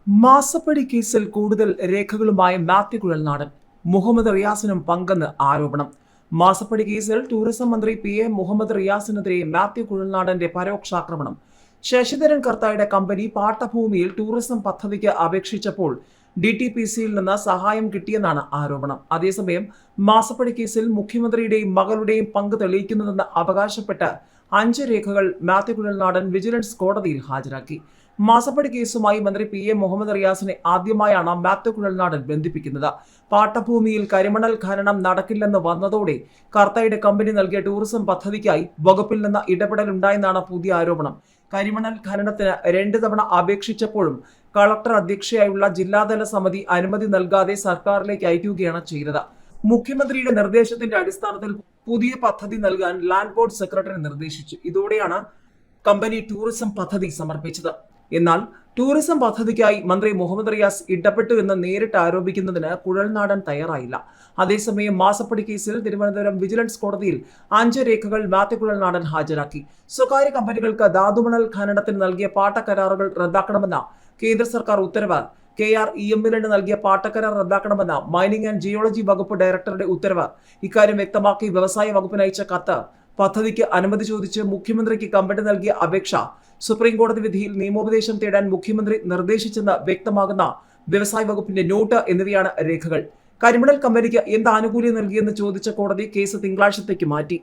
മാസപ്പടി കേസിൽ കൂടുതൽ രേഖകളുമായി മാത്യു കുഴൽനാടൻ. മുഹമ്മദ് റിയാസിനും പങ്കെന്ന് ആരോപണം. മാസപ്പടി കേസിൽ ടൂറിസം മന്ത്രി പി.എ. മുഹമ്മദ് റിയാസിനെതിരെ മാത്യു കുഴൽനാടന്റെ പരോക്ഷാക്രമണം. ശശിധരൻ കർത്തായുടെ കമ്പനി പാട്ടഭൂമിയിൽ ടൂറിസം പദ്ധതിക്ക് അപേക്ഷിച്ചപ്പോൾ DTPCയിൽ നിന്ന് സഹായം കിട്ടിയെന്നാണ് ആരോപണം. അതേസമയം മാസപ്പടി കേസിൽ മുഖ്യമന്ത്രിയുടെയും മകളുടെയും പങ്ക് തെളിയിക്കുന്നതെന്ന് അവകാശപ്പെട്ട് 5 രേഖകൾ മാത്യു കുഴൽനാടൻ വിജിലൻസ് കോടതിയിൽ ഹാജരാക്കി. മാസപ്പടി കേസുമായി മന്ത്രി പി.എ. മുഹമ്മദ് റിയാസിനെ ആദ്യമായാണ് മാത്യു കുഴൽനാടൻ ബന്ധിപ്പിക്കുന്നത്. പാട്ടഭൂമിയിൽ കരിമണൽ ഖനനം നടക്കില്ലെന്ന് വന്നതോടെ കർത്തായുടെ കമ്പനി നൽകിയ ടൂറിസം പദ്ധതിക്കായി വകുപ്പിൽ നിന്ന് ഇടപെടലുണ്ടായെന്നാണ് പുതിയ ആരോപണം. കരിമണൽ ഖനനത്തിന് 2 തവണ അപേക്ഷിച്ചപ്പോഴും കളക്ടർ അധ്യക്ഷയായുള്ള ജില്ലാതല സമിതി അനുമതി നൽകാതെ സർക്കാരിലേക്ക് അയക്കുകയാണ് ചെയ്തത്. മുഖ്യമന്ത്രിയുടെ നിർദ്ദേശത്തിന്റെ അടിസ്ഥാനത്തിൽ പുതിയ പദ്ധതി നൽകാൻ ലാൻഡ് ബോർഡ് സെക്രട്ടറി നിർദ്ദേശിച്ചു. ഇതോടെയാണ് കമ്പനി ടൂറിസം പദ്ധതി സമർപ്പിച്ചത്. എന്നാൽ ടൂറിസം പദ്ധതിക്കായി മന്ത്രി മുഹമ്മദ് റിയാസ് ഇടപെട്ടു എന്ന് നേരിട്ട് ആരോപിക്കുന്നതിന് കുഴൽനാടൻ തയ്യാറായില്ല. അതേസമയം മാസപ്പടി കേസിൽ തിരുവനന്തപുരം വിജിലൻസ് കോടതിയിൽ 5 രേഖകൾ മാത്യു കുഴൽനാടൻ ഹാജരാക്കി. സ്വകാര്യ കമ്പനികൾക്ക് ധാതുമണൽ ഖനനത്തിന് നൽകിയ പാട്ടക്കരാറുകൾ റദ്ദാക്കണമെന്ന കേന്ദ്ര സർക്കാർ ഉത്തരവ്, KREML നൽകിയ പാട്ടക്കരാർ റദ്ദാക്കണമെന്ന മൈനിങ് ആൻഡ് ജിയോളജി വകുപ്പ് ഡയറക്ടറുടെ ഉത്തരവ്, ഇക്കാര്യം വ്യക്തമാക്കി വ്യവസായ വകുപ്പിന് അയച്ച കത്ത്, പദ്ധതിക്ക് അനുമതി ചോദിച്ച് മുഖ്യമന്ത്രിക്ക് കമ്പനി നൽകിയ അപേക്ഷ, സുപ്രീം കോടതി വിധിയിൽ നിയമോപദേശം തേടാൻ മുഖ്യമന്ത്രി നിർദ്ദേശിച്ചെന്ന് വ്യക്തമാകുന്ന വ്യവസായ വകുപ്പിന്റെ നോട്ട് എന്നിവയാണ് രേഖകൾ. കരിമണൽ കമ്പനിക്ക് എന്ത് ആനുകൂല്യം നൽകിയെന്ന് ചോദിച്ച കോടതി കേസ് തിങ്കളാഴ്ചത്തേക്ക് മാറ്റി.